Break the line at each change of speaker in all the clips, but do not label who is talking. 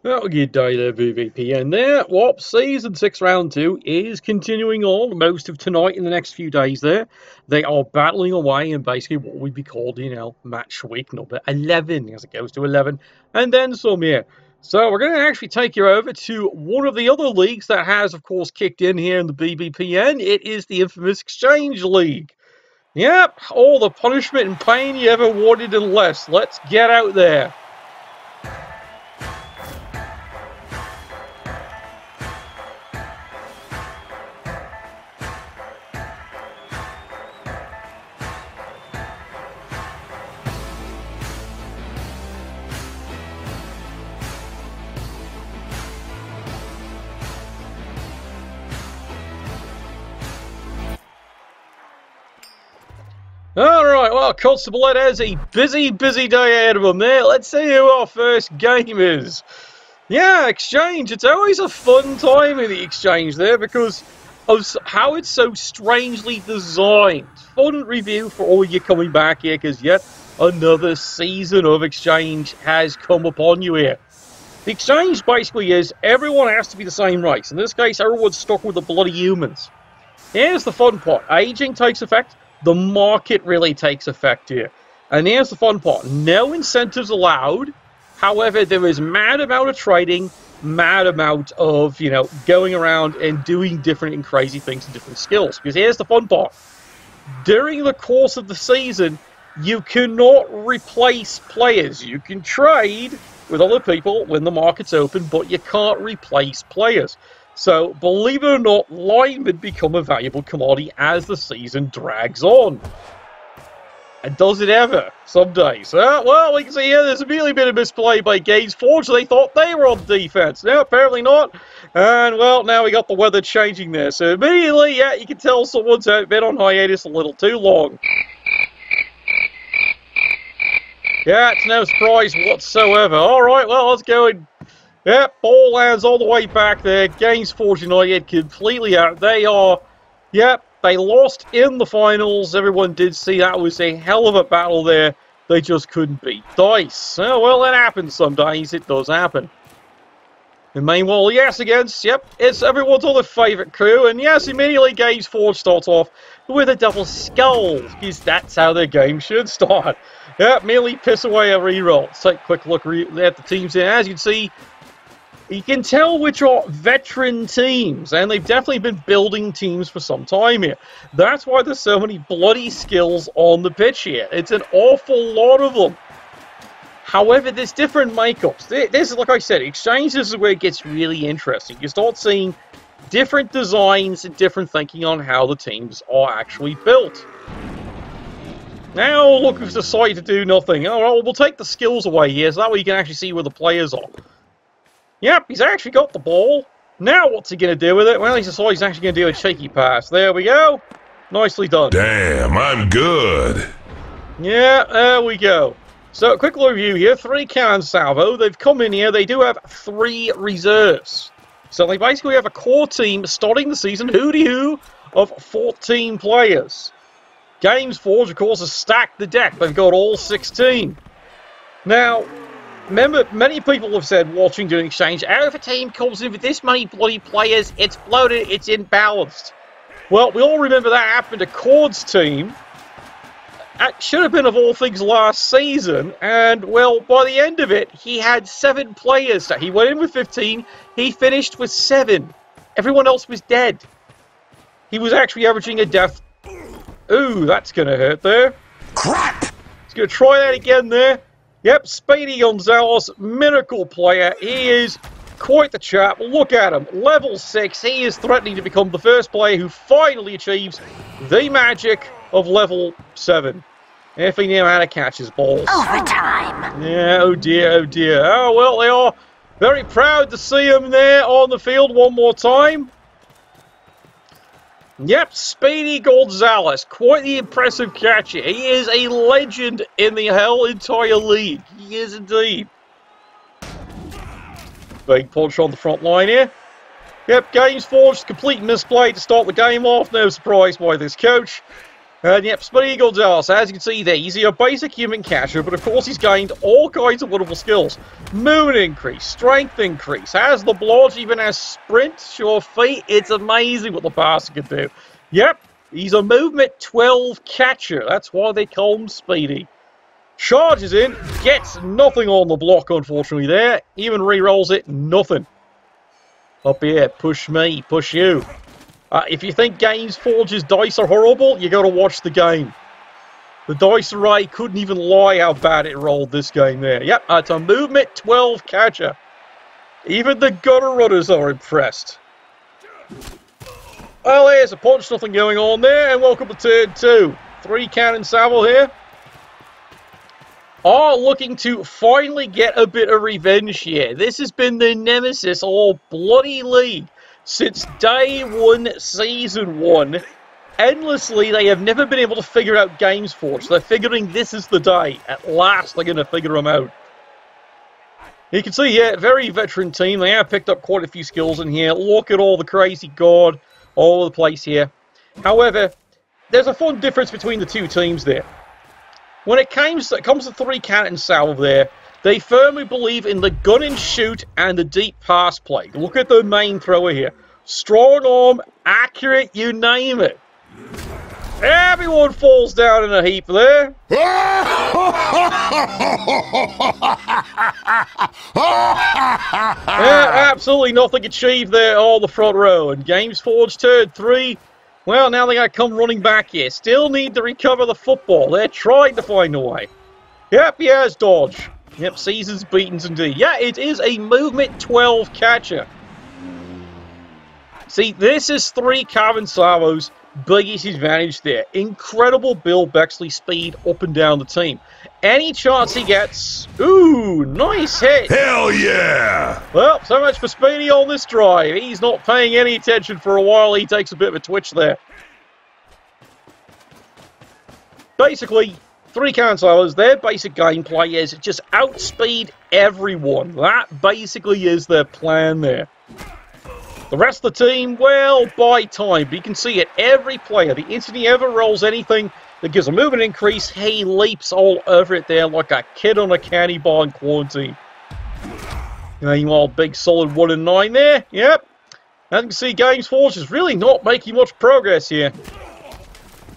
Oh, good day there, BBPN there. Well, Season 6 Round 2 is continuing on most of tonight and the next few days there. They are battling away in basically what would be called, match week number 11, as it goes to 11, and then some here. So we're going to actually take you over to one of the other leagues that has, of course, kicked in here in the BBPN. It is the infamous Exchange League. Yep, all the punishment and pain you ever wanted and less. Let's get out there. Alright, well, Constable Ed has a busy day ahead of him there. Let's see who our first game is. Yeah, Exchange. It's always a fun time in the Exchange there because of how it's so strangely designed. Fun review for all you coming back here because yet another season of Exchange has come upon you here. The Exchange basically is everyone has to be the same race. In this case, everyone's stuck with the bloody humans. Here's the fun part. Aging takes effect. The market really takes effect here. And here's the fun part. No incentives allowed. However, there is mad amount of trading, mad amount of, going around and doing different and crazy things and different skills. Because here's the fun part. During the course of the season, you cannot replace players. You can trade with other people when the market's open, but you can't replace players. So, believe it or not, linemen become a valuable commodity as the season drags on. And does it ever? Some days. Well, we can see here there's immediately been a misplay by Games Forge. They thought they were on defense. No, apparently not. And, well, now we got the weather changing there. So, immediately, yeah, you can tell someone's been on hiatus a little too long. Yeah, it's no surprise whatsoever. Alright, well, let's go and... Yep, ball lands all the way back there. Games Forge Utd completely out. They are, they lost in the finals. Everyone did see that was a hell of a battle there. They just couldn't beat DICE. Oh, well, that happens some days. It does happen. And meanwhile, yes, against, it's everyone's other favourite crew. And yes, immediately Games Forge starts off with a double skull. Because that's how their game should start. Merely piss away a reroll. Let's take a quick look at the teams here. As you can see, you can tell which are veteran teams, and they've definitely been building teams for some time here. That's why there's so many bloody skills on the pitch here. It's an awful lot of them. However, there's different makeups. This is, like I said, Exchange, this is where it gets really interesting. You start seeing different designs and different thinking on how the teams are actually built. Now, look, we've decided to do nothing. All right, we'll take the skills away here, so that way you can actually see where the players are. Yep, he's actually got the ball. Now what's he going to do with it? Well, he's decided he's actually going to do a cheeky pass. There we go. Nicely done.
Damn, I'm good.
Yeah, there we go. So, a quick review here. 3 Cannon Salvo. They've come in here. They do have 3 reserves. So, they basically have a core team starting the season, hooty-hoo, of 14 players. Games Forge, of course, has stacked the deck. They've got all 16. Now... remember, many people have said, watching during Exchange, if a team comes in with this many bloody players, it's bloated, it's imbalanced. Well, we all remember that happened to Cord's team. It should have been, of all things, last season. And, well, by the end of it, he had 7 players. He went in with 15. He finished with 7. Everyone else was dead. He was actually averaging a death. Ooh, that's going to hurt there.
Crap!
He's going to try that again there. Yep, Speedy Gonzalez, miracle player. He is quite the chap. Look at him. Level 6. He is threatening to become the first player who finally achieves the magic of level 7. If he knew how to catch his balls.
Overtime.
Yeah, oh dear, oh dear. Oh, well, they are very proud to see him there on the field one more time. Yep, Speedy Gonzalez, quite the impressive catcher. He is a legend in the entire league. He is indeed. Big punch on the front line here. Yep, Games Forge, complete misplay to start the game off. No surprise by this coach. And yep, Speedy Gonzalez, as you can see there, he's a basic human catcher, but of course he's gained all kinds of wonderful skills. Movement increase, strength increase, has the blodge, even has sprint, sure feet. It's amazing what the bastard can do. Yep, he's a movement 12 catcher. That's why they call him Speedy. Charges in, gets nothing on the block, unfortunately, there. Even re-rolls it, nothing. Up here, push me, push you. If you think Games Forge's dice are horrible, you gotta watch the game. The dice array couldn't even lie how bad it rolled this game there. Yep, it's a movement 12 catcher. Even the gutter runners are impressed. Well, there's a punch, nothing going on there, and welcome to turn 2. 3 Cannon Salvo here. Are looking to finally get a bit of revenge here. This has been the nemesis all bloody league. Since day 1, season 1, endlessly, they have never been able to figure out Games Forge. They're figuring this is the day. At last, they're going to figure them out. You can see here, very veteran team. They have picked up quite a few skills in here. Look at all the crazy god all over the place here. However, there's a fun difference between the two teams there. When it comes to 3 Cannon Salvo there, they firmly believe in the gun and shoot and the deep pass play. Look at the main thrower here. Strong arm, accurate, you name it. Everyone falls down in a heap there. Yeah, absolutely nothing achieved there on the front row. And Games Forge turn 3. Well, now they got to come running back here. Still need to recover the football. They're trying to find a way. Yep, he has dodge. Yep, seasons beatings indeed. Yeah, it is a movement 12 catcher. See, this is 3 Cannon Salvo's biggest advantage there. Incredible Bill Bexley speed up and down the team. Any chance he gets... Ooh, nice hit.
Hell yeah!
Well, so much for Speedy on this drive. He's not paying any attention for a while. He takes a bit of a twitch there. Basically... 3 Cannon Salvos, their basic gameplay is just outspeed everyone. That basically is their plan there. The rest of the team, well, buy time. But you can see it, every player, the instant he ever rolls anything that gives a movement increase, he leaps all over it there like a kid on a candy bar in quarantine. Meanwhile, big solid 1 and 9 there. Yep. As you can see, Games Forge is really not making much progress here.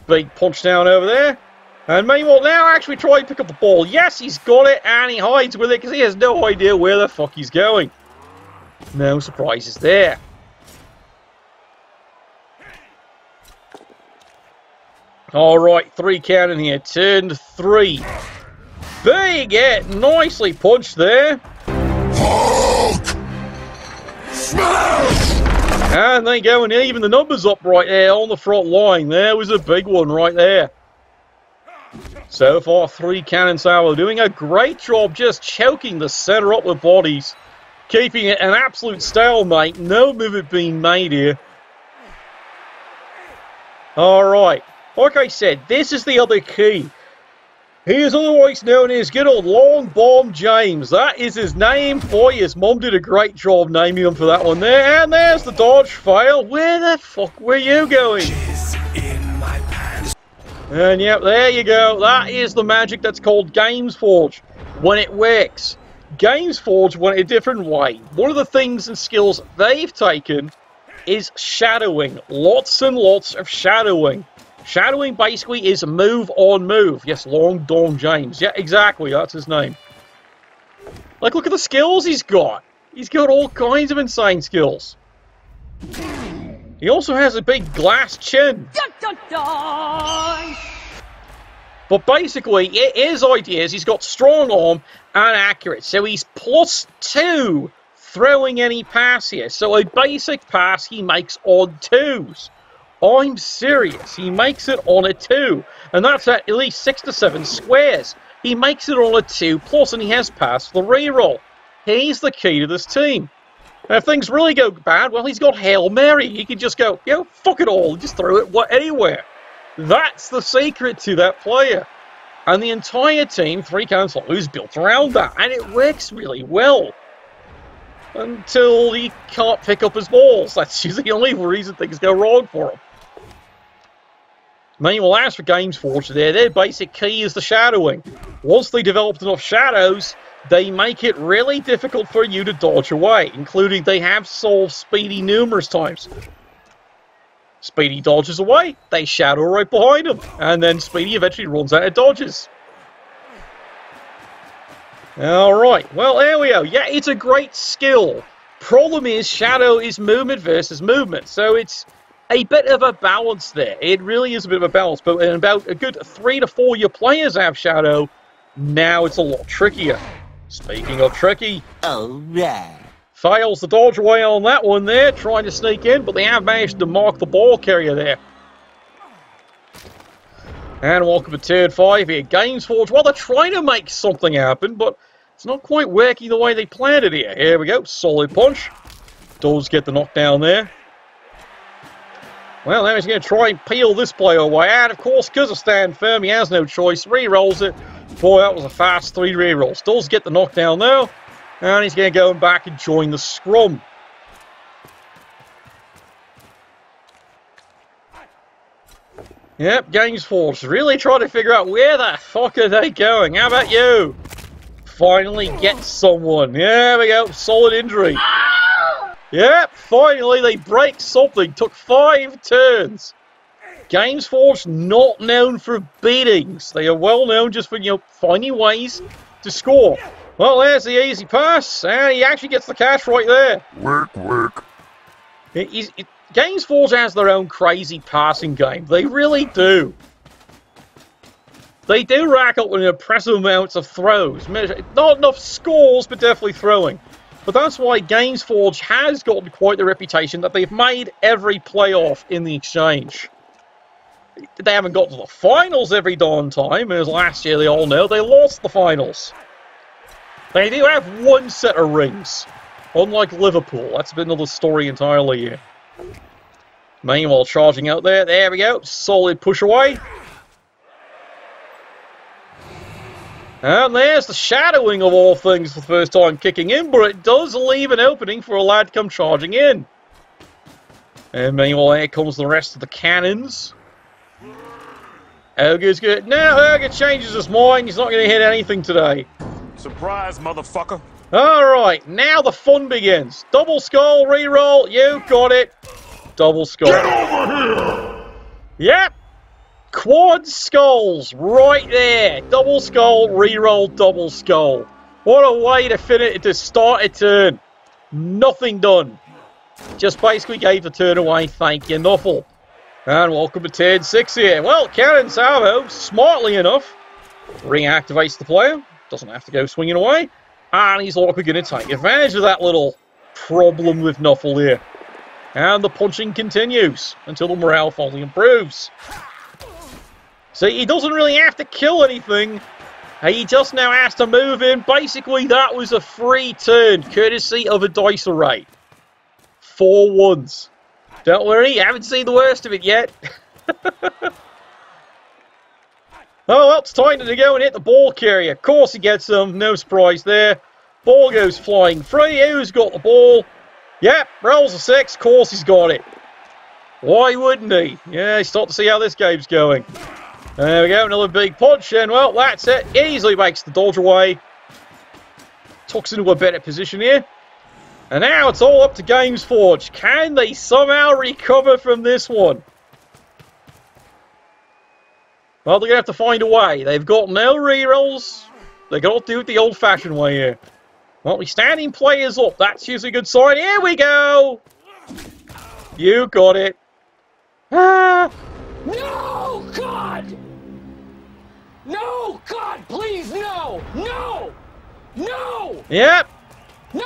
Big punch down over there. And meanwhile, now actually try to pick up the ball. Yes, he's got it, and he hides with it because he has no idea where the fuck he's going. No surprises there. Alright, 3 Cannon here. Turn 3. Big hit. Nicely punched there.
Hulk! Smash!
And they go and even the numbers up right there on the front line. There was a big one right there. So far, 3 Cannon Salvo doing a great job just choking the center up with bodies. Keeping it an absolute stalemate. No movement being made here. Alright. Like I said, this is the other key. He is otherwise known as good old Long Bomb James. That is his name. Boy, his mom did a great job naming him for that one there. And there's the dodge fail. Where the fuck were you going? And yep, there you go. That is the magic that's called Games Forge when it works. Games Forge went a different way. One of the things and skills they've taken is shadowing. Lots and lots of shadowing. Shadowing basically is move on move. Yes, Long Dong James. Yeah, exactly. That's his name. Like, look at the skills he's got. He's got all kinds of insane skills. He also has a big glass chin. Dun, dun, dun. But basically, his idea is he's got strong arm and accurate. So he's +2 throwing any pass here. So a basic pass he makes on 2s. I'm serious. He makes it on a 2. And that's at least 6 to 7 squares. He makes it on a 2+, and he has passed the reroll. He's the key to this team. And if things really go bad, well, he's got Hail Mary. He can just go, you know, fuck it all. Just throw it anywhere. That's the secret to that player. And the entire team, 3 Cannon Salvo, is built around that. And it works really well. Until he can't pick up his balls. That's usually the only reason things go wrong for him. Meanwhile, as for Games Forge there, their basic key is the shadowing. Once they developed enough shadows, they make it really difficult for you to dodge away, including they have solved Speedy numerous times. Speedy dodges away, they shadow right behind him, and then Speedy eventually runs out of dodges. Alright, well there we go. Yeah, it's a great skill. Problem is, shadow is movement versus movement, so it's a bit of a balance there. It really is a bit of a balance, but in about a good 3 to 4 your players have shadow, now it's a lot trickier. Speaking of tricky,
Alright.
fails the dodge away on that one there, trying to sneak in, but they have managed to mark the ball carrier there. And welcome to turn 5 here. Games Forge, well, they're trying to make something happen, but it's not quite working the way they planned it here. Here we go, solid punch. Does get the knockdown there. Well, now he's going to try and peel this player away. And, of course, because of stand firm, he has no choice. Re-rolls it. Boy, that was a fast 3 re-rolls. Does get the knockdown, though. And he's going to go back and join the scrum. Yep, Games Forge really trying to figure out where the fuck are they going. How about you? Finally get someone. There we go, solid injury. Yep, finally they break something. Took 5 turns. Games Forge not known for beatings. They are well known just for, you know, finding ways to score. Well, there's the easy pass, and he actually gets the cash right there.
Work.
Games Forge has their own crazy passing game. They really do. They do rack up with impressive amounts of throws. Not enough scores, but definitely throwing. But that's why Games Forge has gotten quite the reputation that they've made every playoff in the Exchange. They haven't got to the finals every darn time, as last year they all know they lost the finals. They do have 1 set of rings, unlike Liverpool. That's been another story entirely here. Meanwhile, charging out there. There we go. Solid push away. And there's the shadowing of all things for the first time kicking in, but it does leave an opening for a lad to come charging in. And meanwhile, here comes the rest of the cannons. Ogre's good. Now Ogre changes his mind. He's not going to hit anything today.
Surprise, motherfucker.
Alright, now the fun begins. Double skull, reroll. You got it. Double skull.
Get over here!
Yep. Quad skulls right there. Double skull, reroll, double skull. What a way to start a turn. Nothing done. Just basically gave the turn away. Thank you, Nuffle. And welcome to turn 6 here. Well, Cannon Salvo, smartly enough, reactivates the player. Doesn't have to go swinging away. And he's likely going to take advantage of that little problem with Nuffle here. And the punching continues until the morale finally improves. See, he doesn't really have to kill anything. He just now has to move in. Basically, that was a free turn, courtesy of a dice array. 4 ones. Don't worry, you haven't seen the worst of it yet. Oh, well, it's time to go and hit the ball carrier. Of course he gets them, no surprise there. Ball goes flying free. Who's got the ball? Yep, rolls a 6. Of course he's got it. Why wouldn't he? Yeah, start to see how this game's going. There we go, another big punch, and well, that's it. Easily makes the dodge away. Tucks into a better position here. And now it's all up to Games Forge. Can they somehow recover from this one? Well, they're going to have to find a way. They've got no rerolls. They've got to do it the old-fashioned way here. Well, we're standing players up. That's usually a good sign. Here we go! You got it. Ah!
No, God! No, God, please, no! No! No!
Yep.
No!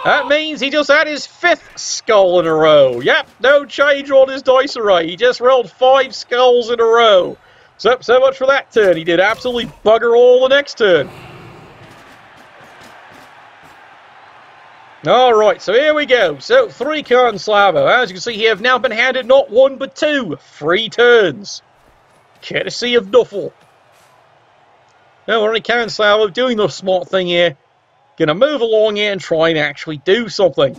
That means he just had his 5th skull in a row. Yep, no change on his dice array. He just rolled 5 skulls in a row. So much for that turn. He did absolutely bugger all the next turn. Alright, so here we go. So, 3 Cannon Salvo. As you can see here, have now been handed not 1 but 2 free turns. Courtesy of Nuffle. Now, already Cannon Salvo doing the smart thing here. Gonna move along here and try and actually do something.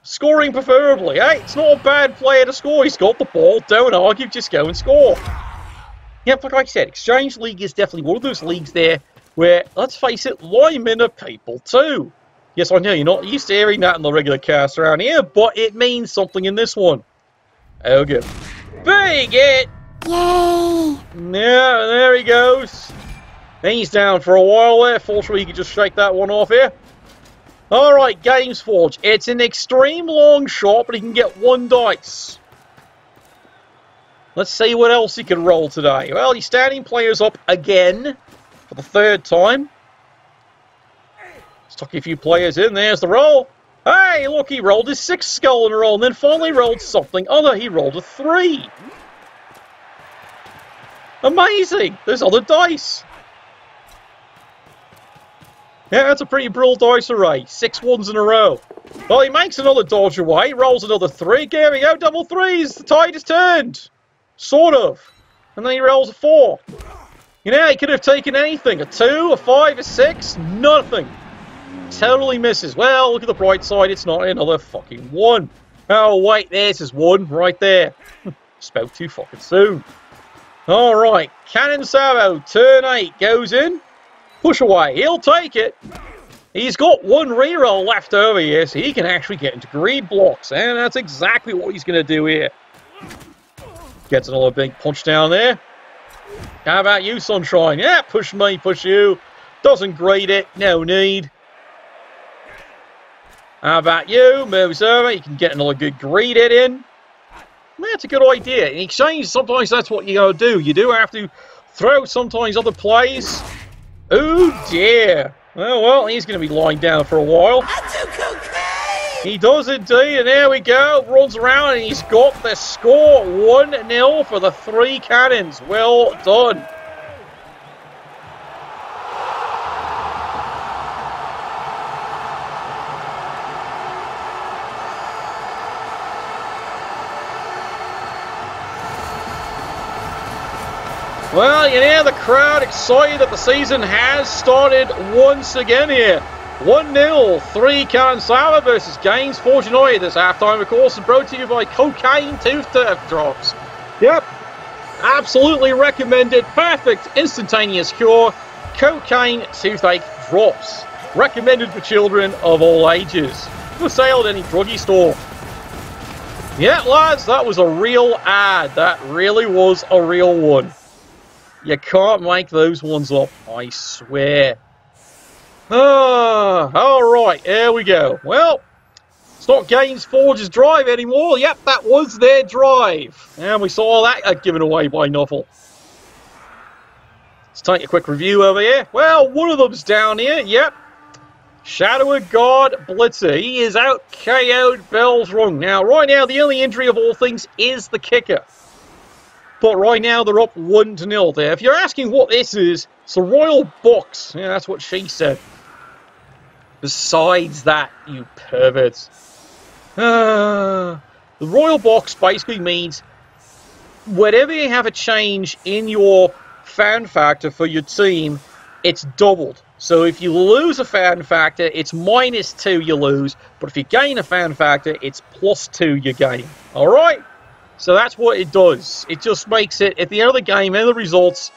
Scoring preferably, eh? It's not a bad player to score. He's got the ball. Don't argue, just go and score. Yep, like I said, Exchange League is definitely one of those leagues there where, let's face it, linemen are people too. Yes, I know you're not used to hearing that in the regular cast around here, but it means something in this one. Okay. Big hit!
Yay!
Yeah, there he goes. He's down for a while there. Fortunately, you can just shake that one off here. Alright, Games Forge. It's an extreme long shot, but he can get 1 dice. Let's see what else he can roll today. Well, he's standing players up again for the 3rd time. Stuck a few players in. There's the roll. Hey, look, he rolled his 6th skull in a roll and then finally rolled something other. He rolled a 3. Amazing. There's other dice. Yeah, that's a pretty brutal dice array. 6 ones in a row. Well, he makes another dodge away. Rolls another 3. Here we go. Double 3s. The tide has turned. Sort of. And then he rolls a 4. You know, he could have taken anything. A 2, a 5, a 6. Nothing. Totally misses. Well, look at the bright side. It's not another fucking 1. Oh, wait. There's his 1 right there. Spoke too fucking soon. Alright. Cannon Salvo. Turn 8. Goes in. Push away. He'll take it. He's got 1 reroll left over here, so he can actually get into greed blocks. And that's exactly what he's going to do here. Gets another big punch down there. How about you, Sunshine? Yeah, push me, push you. Doesn't greed it. No need. How about you? Moves over. You can get another good greed hit in. That's a good idea. In exchange, sometimes that's what you gotta do. You do have to throw sometimes other plays. Oh dear. Oh well, he's going to be lying down for a while.
I do cocaine!
He does indeed, and there we go. Runs around and he's got the score. 1-0 for the 3 cannons. Well done. Well, you hear the crowd excited that the season has started once again here. 1-0, 3 Cannon Salvo versus Games Forge Utd. This halftime, of course, is brought to you by Cocaine Tooth Drops. Yep, absolutely recommended. Perfect instantaneous cure. Cocaine Toothache Drops. Recommended for children of all ages. For sale at any druggie store. Yeah, lads, that was a real ad. That really was a real one. You can't make those ones up, I swear. Alright, here we go. Well, it's not Games Forge's drive anymore. Yep, that was their drive. And we saw that given away by Nuffle. Let's take a quick review over here. Well, one of them's down here, yep. Shadow of God Blitzer. He is out, KO'd, bells rung. Now, right now, the only injury of all things is the kicker. But right now, they're up 1-0 there. If you're asking what this is, it's a royal box. Yeah, that's what she said. Besides that, you perverts. The royal box basically means whenever you have a change in your fan factor for your team, it's doubled. So if you lose a fan factor, it's -2 you lose. But if you gain a fan factor, it's +2 you gain. Alright? So that's what it does. It just makes it, at the end of the game, and the results,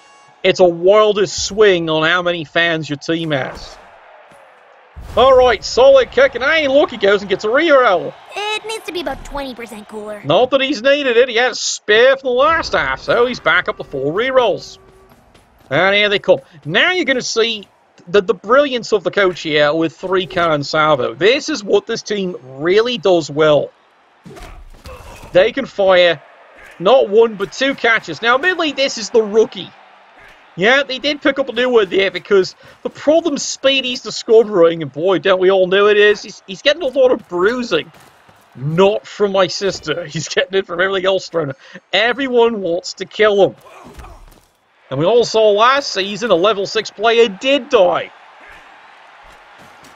it's a wildest swing on how many fans your team has. Alright, solid kick, and hey, look, he goes and gets a reroll.
It needs to be about 20% cooler.
Not that he's needed it, he had a spare from the last half, so he's back up to 4 rerolls. And here they come. Now you're going to see the brilliance of the coach here with 3 Cannon Salvo. This is what this team really does well. They can fire not 1 but 2 catches. Now, admittedly, this is the rookie. Yeah, they did pick up a new one there because the problem Speedy's discovering, and boy, don't we all know it is, he's getting a lot of bruising. Not from my sister. He's getting it from everything else thrown. Everyone wants to kill him. And we all saw last season a level 6 player did die.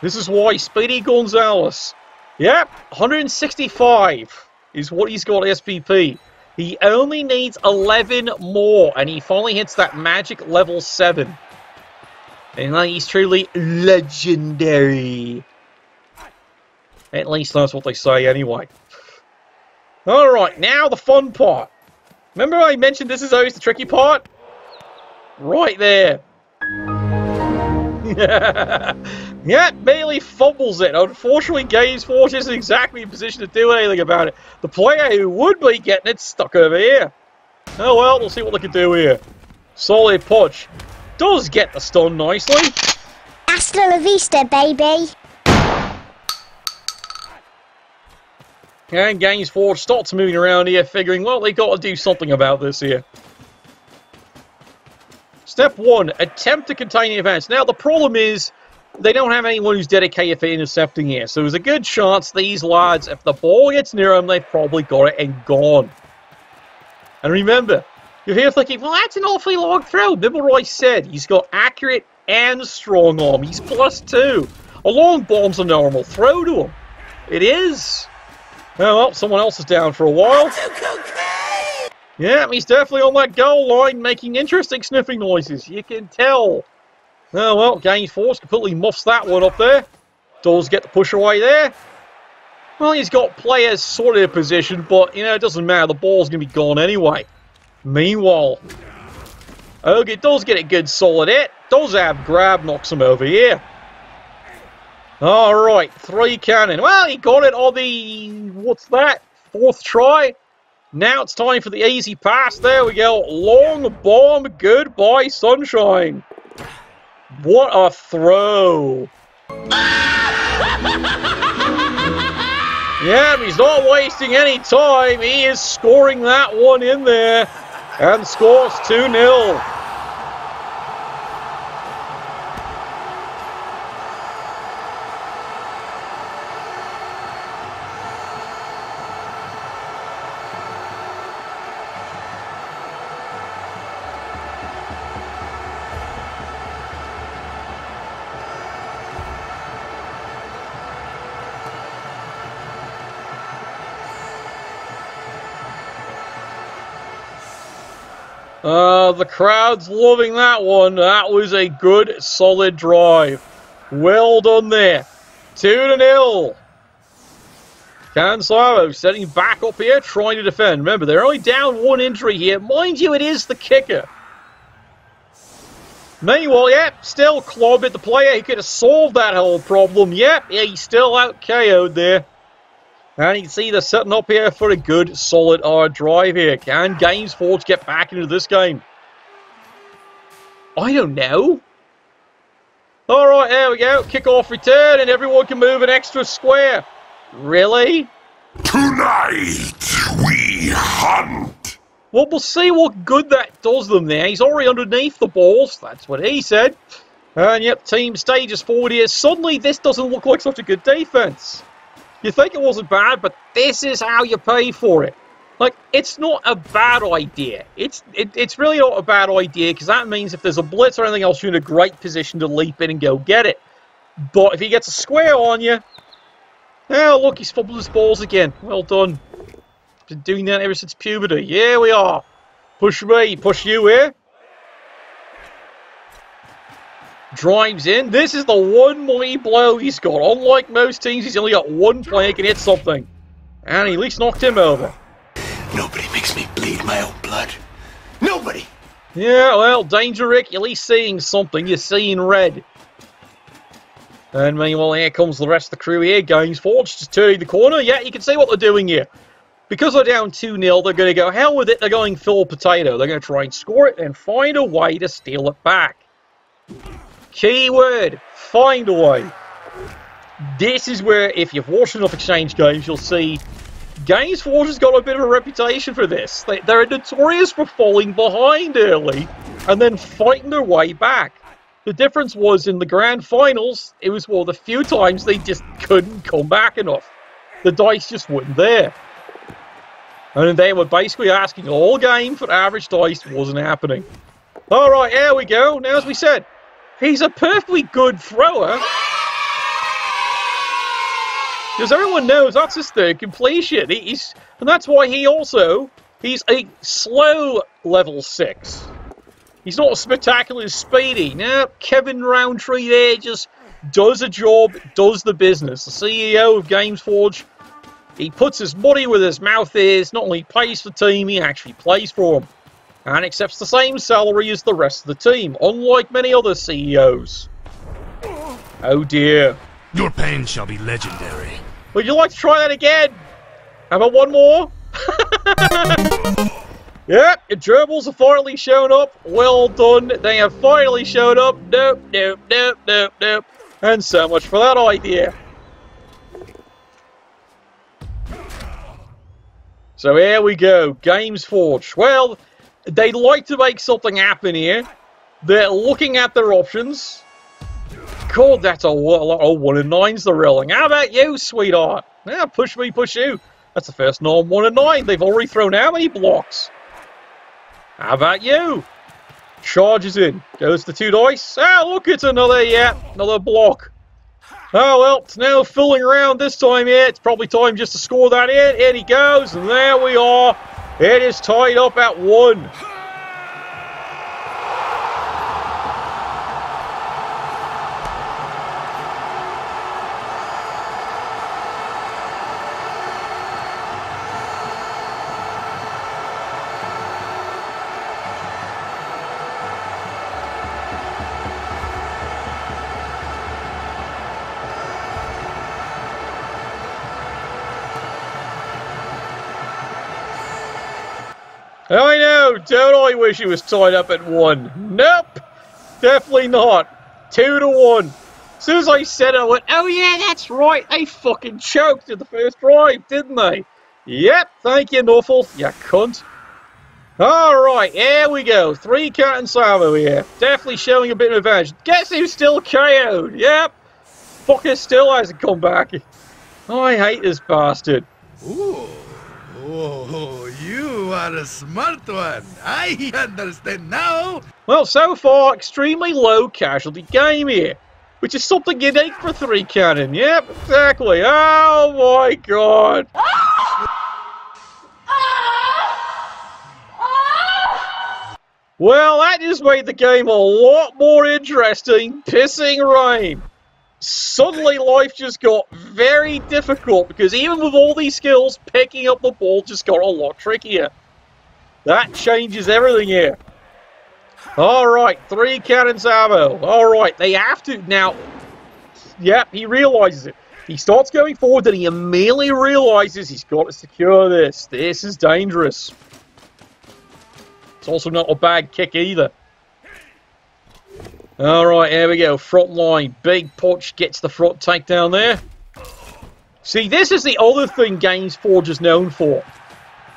This is why Speedy Gonzalez. Yep, 165 is what he's got SPP. He only needs 11 more, and he finally hits that magic level 7. And he's truly legendary. At least that's what they say anyway. Alright, now the fun part. Remember I mentioned this is always the tricky part? Right there. Yeah, Bailey fumbles it. Unfortunately, Games Forge isn't exactly in position to do anything about it. The player who would be getting it stuck over here. Oh well, we'll see what they can do here. Solid punch. Does get the stun nicely.
Hasta la vista, baby.
And Games Forge starts moving around here, figuring, well, they got to do something about this here. Step 1, attempt to contain the advance. Now, the problem is, they don't have anyone who's dedicated for intercepting here. So there's a good chance these lads, if the ball gets near them, they've probably got it and gone. And remember, you're here thinking, well, that's an awfully long throw. Remember what I said, he's got accurate and strong arm. He's +2. A long bomb's a normal throw to him. It is. Oh, well, someone else is down for a while. Yeah, he's definitely on that goal line, making interesting sniffing noises. You can tell. Oh, well, Games Force completely muffs that one up there. Does get the push away there. Well, he's got players sort of in position, but, you know, it doesn't matter. The ball's going to be gone anyway. Meanwhile, Ogre does get a good solid hit. Does have grab, knocks him over here. Alright, 3 cannon. Well, he got it on the, what's that, 4th try. Now it's time for the easy pass. There we go. Long bomb. Goodbye, sunshine. What a throw. Yeah, he's not wasting any time. He is scoring that one in there. And scores 2-0. The crowd's loving that one. That was a good, solid drive. Well done there. 2-0. Cannon Salvo setting back up here, trying to defend. Remember, they're only down 1 injury here. Mind you, it is the kicker. Meanwhile, yep, still Clob at the player. He could have solved that whole problem. Yep, he's still out KO'd there. And you can see they're setting up here for a good, solid drive here. Can Games Forge get back into this game? I don't know. Alright, there we go. Kickoff return, and everyone can move an extra square. Really?
Tonight we hunt.
Well, we'll see what good that does them there. He's already underneath the balls. That's what he said. And yep, team stages forward here. Suddenly, this doesn't look like such a good defense. You think it wasn't bad, but this is how you pay for it. Like, it's not a bad idea. It's really not a bad idea, because that means if there's a blitz or anything else, you're in a great position to leap in and go get it. But if he gets a square on you, oh, look, he's fumbled his balls again. Well done. Been doing that ever since puberty. Yeah, we are. Push me, push you here. Drives in. This is the one mighty blow he's got. Unlike most teams, he's only got one player who can hit something. And he at least knocked him over.
Nobody makes me bleed my own blood. Nobody!
Yeah, well, Danger Rick, you're at least seeing something. You're seeing red. And meanwhile, here comes the rest of the crew here. Games Forge just turning the corner. Yeah, you can see what they're doing here. Because they're down 2-0, they're going to go, hell with it. They're going full potato. They're going to try and score it and find a way to steal it back. Keyword, find a way. This is where, if you've watched enough Exchange games, you'll see Games Forge has got a bit of a reputation for this. They're notorious for falling behind early and then fighting their way back. The difference was in the grand finals, it was one of the few times they just couldn't come back enough. The dice just weren't there. And they were basically asking all game for average dice, wasn't happening. Alright, here we go. Now, as we said, he's a perfectly good thrower. Because everyone knows that's his third completion. And that's why he's a slow level 6. He's not spectacularly speedy. Now, Kevin Roundtree there just does a job, does the business. The CEO of Games Forge, he puts his money where his mouth is, not only pays for the team, he actually plays for them. And accepts the same salary as the rest of the team, unlike many other CEOs. Oh dear.
Your pain shall be legendary.
Would you like to try that again? How about one more? Yep, your gerbils have finally shown up. Well done. They have finally shown up. Nope, nope, nope, nope, nope. And so much for that idea. So here we go. Games Forge. Well, they'd like to make something happen here. They're looking at their options. God, that's a lot of 1 and 9s they're rolling. How about you, sweetheart? Yeah, push me, push you. That's the first non 1 and 9. They've already thrown how many blocks? How about you? Charges in. Goes the 2 dice. Oh, look, it's another, yeah, another block. Oh, well, it's now fooling around this time here. It's probably time just to score that in. In he goes, and there we are. It is tied up at 1. I know, don't I wish he was tied up at 1? Nope, definitely not. 2 to 1. As soon as I said it, I went, oh yeah, that's right, they fucking choked in the first drive, didn't they? Yep, thank you, Nuffle, you cunt. Alright, here we go. 3 Cannon Salvo here. Definitely showing a bit of advantage. Guess who's still KO'd? Yep, fucker still hasn't come back. Oh, I hate this bastard.
Ooh. Oh, you are a smart one. I understand now.
Well, so far, extremely low casualty game here, which is something unique for 3 Cannon. Yep, exactly. Oh my god. Well, that just made the game a lot more interesting. Pissing rain. Suddenly life just got very difficult because even with all these skills, picking up the ball just got a lot trickier. That changes everything here. Alright, 3 Cannon Salvo. Alright, they have to now. Yep, he realizes it. He starts going forward and he immediately realizes he's got to secure this. This is dangerous. It's also not a bad kick either. Alright, here we go. Front line. Big punch gets the front takedown there. See, this is the other thing Games Forge is known for.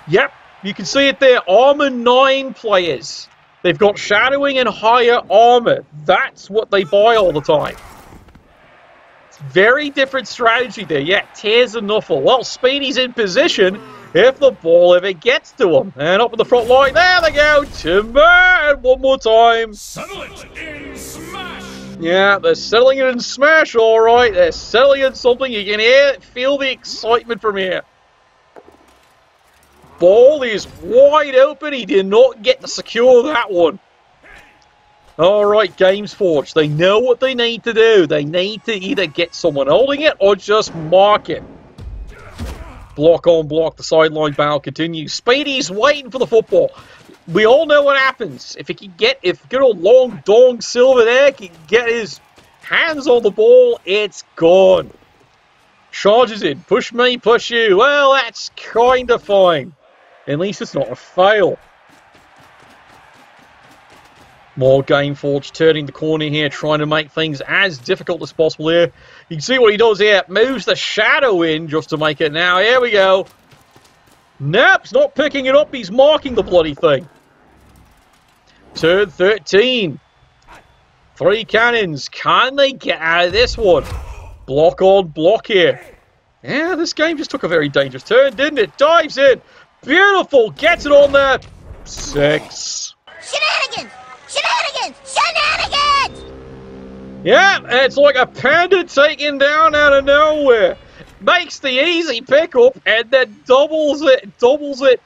Yep, you can see it there. Armor 9 players. They've got shadowing and higher armor. That's what they buy all the time. It's very different strategy there. Yeah, tears and Nuffle. Well, Speedy's in position if the ball ever gets to him. And up at the front line. There they go. Timber. And one more time.
Settle it in smash!
Yeah, they're settling it in smash, alright. They're settling it in something. You can hear, feel the excitement from here. Ball is wide open. He did not get to secure that one. Alright, Games Forge. They know what they need to do. They need to either get someone holding it or just mark it. Block on block. The sideline battle continues. Speedy's waiting for the football. We all know what happens. If good old long dong Silver there can get his hands on the ball, it's gone. Charges in. Push me, push you. Well, that's kind of fine. At least it's not a fail. More Game Forge turning the corner here, trying to make things as difficult as possible here. You can see what he does here. Moves the shadow in just to make it now. Here we go. Nope, he's not picking it up. He's marking the bloody thing. Turn 13. 3 cannons. Can they get out of this one? Block on block here. Yeah, this game just took a very dangerous turn, didn't it? Dives in. Beautiful. Gets it on there. 6.
Shenanigans! Shenanigans! Shenanigans!
Yeah, it's like a panda taken down out of nowhere. Makes the easy pickup and then doubles it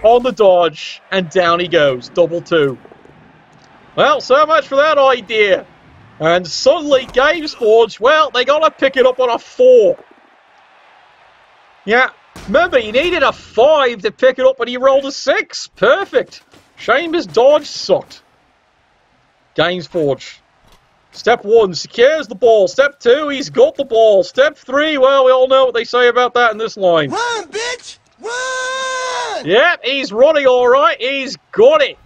on the dodge, and down he goes. Double 2. Well, so much for that idea. And suddenly, Games Forge, well, they got to pick it up on a 4. Yeah, remember, he needed a 5 to pick it up, and he rolled a 6. Perfect. Shame his dodge sucked. Games Forge. Step 1, secures the ball. Step 2, he's got the ball. Step 3, well, we all know what they say about that in this line.
Run, bitch! Run!
Yep, he's running all right. He's got it.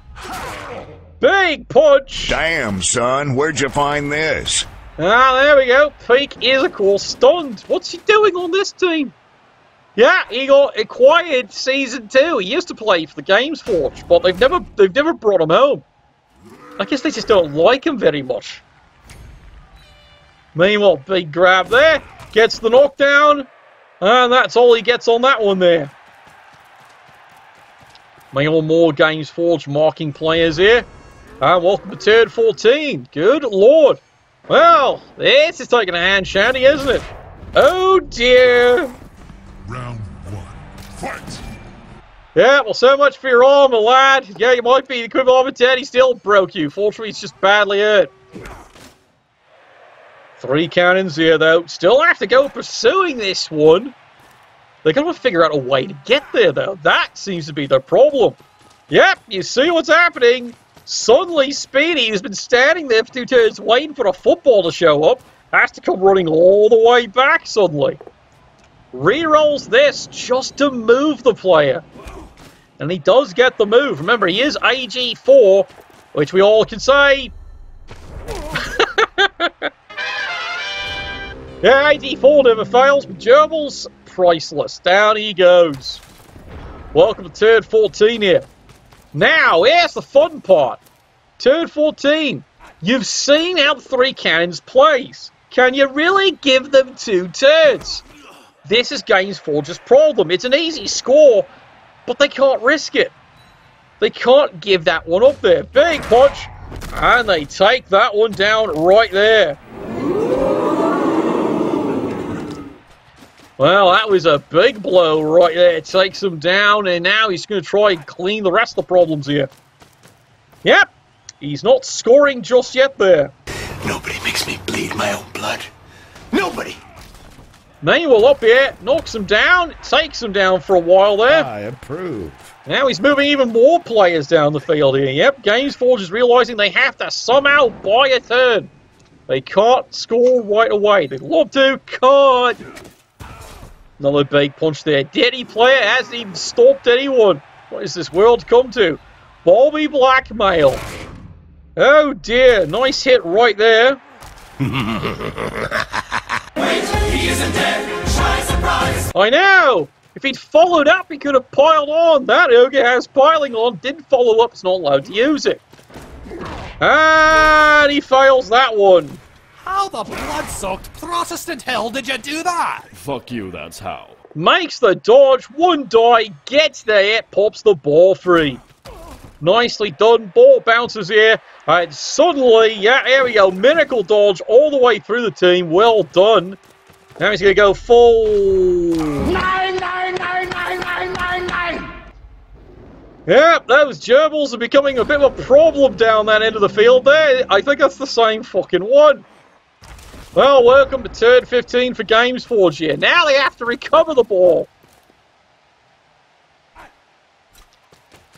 Big punch.
Damn, son, where'd you find this?
Ah, there we go. Peak is, of course, stunned. What's he doing on this team? Yeah, he got acquired Season 2. He used to play for the Games Forge, but they've never brought him home. I guess they just don't like him very much. Meanwhile, big grab there. Gets the knockdown. And that's all he gets on that one there. Meanwhile, more Games Forge marking players here. And welcome to turn 14. Good lord. Well, this is taking a hand shandy, isn't it? Oh dear.
Round 1. Fight!
Yeah, well, so much for your armor, lad. Yeah, you might be the equivalent of a 10. He still broke you. Fortunately, he's just badly hurt. 3 cannons here, though. Still have to go pursuing this one. They're going to figure out a way to get there, though. That seems to be the problem. Yep, you see what's happening. Suddenly, Speedy, who's been standing there for 2 turns waiting for a football to show up, has to come running all the way back suddenly. Rerolls this just to move the player. And he does get the move. Remember, he is AG4, which we all can say. Yeah, AG4 never fails, but Gerbil's priceless. Down he goes. Welcome to turn 14 here. Now, here's the fun part. Turn 14. You've seen how the 3 cannons plays. Can you really give them 2 turns? This is Games Forge's problem. It's an easy score, but they can't risk it. They can't give that one up there. Big punch, and they take that one down right there. Well, that was a big blow right there. It takes him down, and now he's going to try and clean the rest of the problems here. Yep, he's not scoring just yet there.
Nobody makes me bleed my own blood. Nobody!
Meanwhile, up here, knocks him down, takes him down for a while there.
I approve.
Now he's moving even more players down the field here. Yep, Games Forge is realizing they have to somehow buy a turn. They can't score right away. They'd love to, can't. Another big punch there. Daddy player hasn't even stopped anyone. What has this world come to? Bobby blackmail. Oh dear, nice hit right there.
Wait, he isn't dead. Shy surprise.
I know! If he'd followed up, he could have piled on. That ogre has piling on. Didn't follow up, it's not allowed to use it. And he fails that one.
How the blood-soaked Protestant hell did you do that?
Fuck you, that's how.
Makes the dodge, 1 die, gets there, pops the ball free. Nicely done, ball bounces here, and suddenly, yeah, here we go, miracle dodge all the way through the team, well done. Now he's going to go full...
9, 9, 9, 9, 9, 9, 9.
Yep, those gerbils are becoming a bit of a problem down that end of the field there. I think that's the same fucking one. Well, welcome to turn 15 for Games Forge here. Now they have to recover the ball.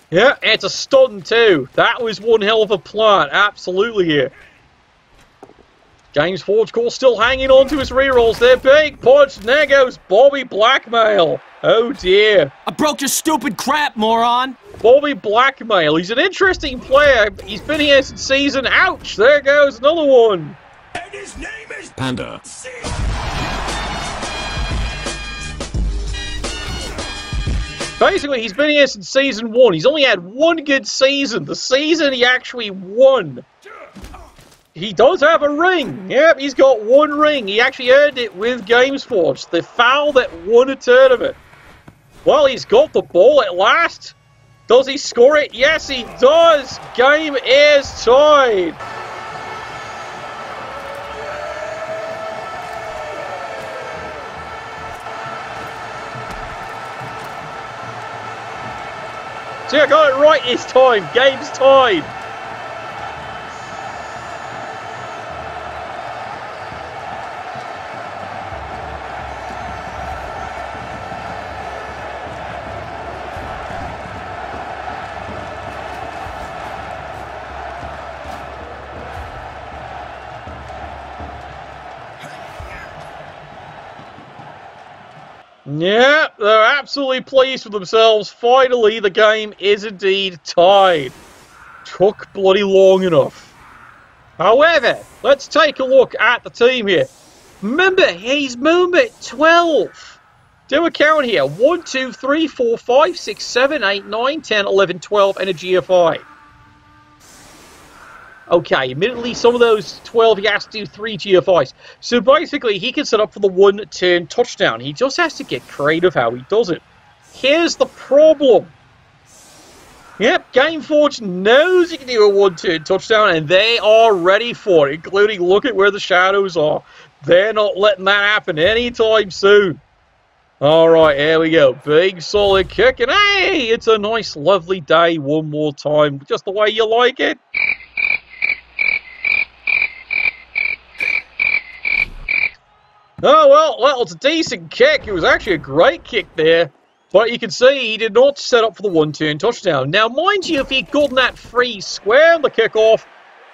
Yeah, it's a stun too. That was one hell of a plant, absolutely here. Games Forge course still hanging on to his rerolls there. Big punch, and there goes Bobby Blackmail. Oh dear.
I broke your stupid crap, moron!
Bobby Blackmail, he's an interesting player. He's been here since season. Ouch, there goes another one.
And his name is
Panda.
Basically, he's been here since season 1. He's only had 1 good season. The season he actually won. He does have a ring. Yep, he's got 1 ring. He actually earned it with Games Forge. The foul that won a tournament. Well, he's got the ball at last. Does he score it? Yes, he does. Game is tied. See, I got it right this time. Game's tied. Yeah, they're absolutely pleased with themselves. Finally, the game is indeed tied. Took bloody long enough. However, let's take a look at the team here. Remember, he's movement 12. Do a count here. 1, 2, 3, 4, 5, 6, 7, 8, 9, 10, 11, 12, and a GFI. Okay, admittedly, some of those 12, he has to do 3 GFIs. So basically, he can set up for the 1-turn touchdown. He just has to get creative how he does it. Here's the problem. Yep, Game Forge knows he can do a 1-turn touchdown, and they are ready for it, including look at where the shadows are. They're not letting that happen anytime soon. Alright, here we go. Big, solid kick, and hey, it's a nice, lovely day one more time, just the way you like it. Oh, well, that was a decent kick. It was actually a great kick there. But you can see he did not set up for the 1-turn touchdown. Now, mind you, if he'd gotten that free square on the kickoff,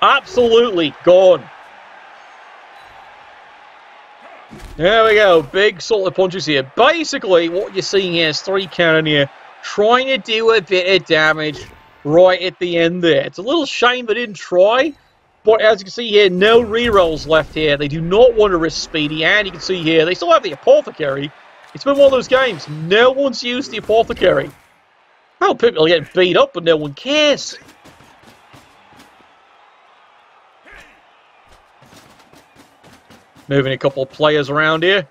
absolutely gone. There we go. Big solid punches here. Basically, what you're seeing here is 3 cannon here trying to do a bit of damage right at the end there. It's a little shame they didn't try. But as you can see here, no rerolls left here. They do not want to risk Speedy. And you can see here, they still have the Apothecary. It's been one of those games. No one's used the Apothecary. Oh, people are getting beat up, but no one cares. Moving a couple of players around here.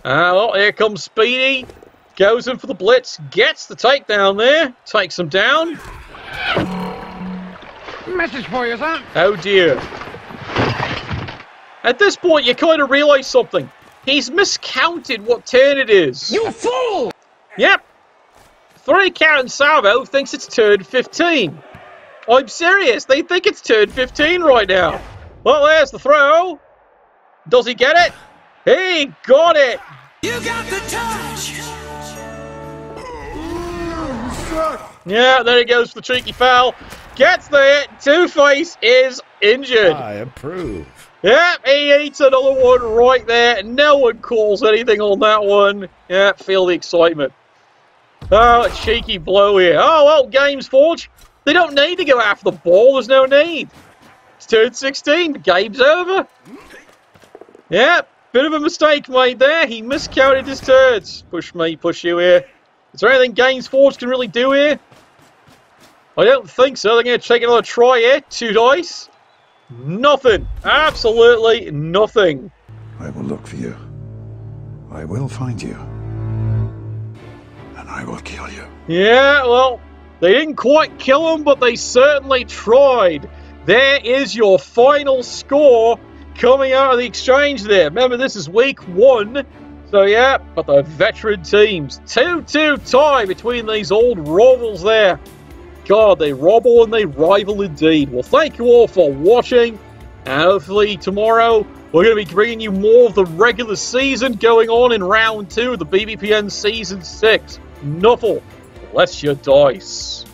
Oh, here comes Speedy. Goes in for the blitz. Gets the takedown there. Takes him down.
Message for you, son.
Oh dear. At this point, you kind of realise something. He's miscounted what turn it is.
You fool!
Yep. 3 Cannon Salvo thinks it's turn 15. I'm serious. They think it's turn 15 right now. Well, there's the throw. Does he get it? He got it.
You got the touch!
Yeah, there he goes for the cheeky foul. Gets there. Two-Face is injured.
I approve.
Yeah, he eats another one right there. No one calls anything on that one. Yeah, feel the excitement. Oh, a cheeky blow here. Oh, well, Games Forge. They don't need to go after the ball. There's no need. It's turn 16. The game's over. Yeah, bit of a mistake made there. He miscounted his turns. Push me, push you here. Is there anything Games Forge can really do here? I don't think so. They're going to take another try here. 2 dice. Nothing. Absolutely nothing.
I will look for you. I will find you. And I will kill you.
Yeah, well, they didn't quite kill him, but they certainly tried. There is your final score coming out of the exchange there. Remember, this is week 1. So, yeah, but the veteran teams. 2-2 tie between these old rivals there. God, they rival and they rival indeed. Well, thank you all for watching. And hopefully tomorrow we're going to be bringing you more of the regular season going on in round 2 of the BBPN Season 6. Nuffle, bless your dice.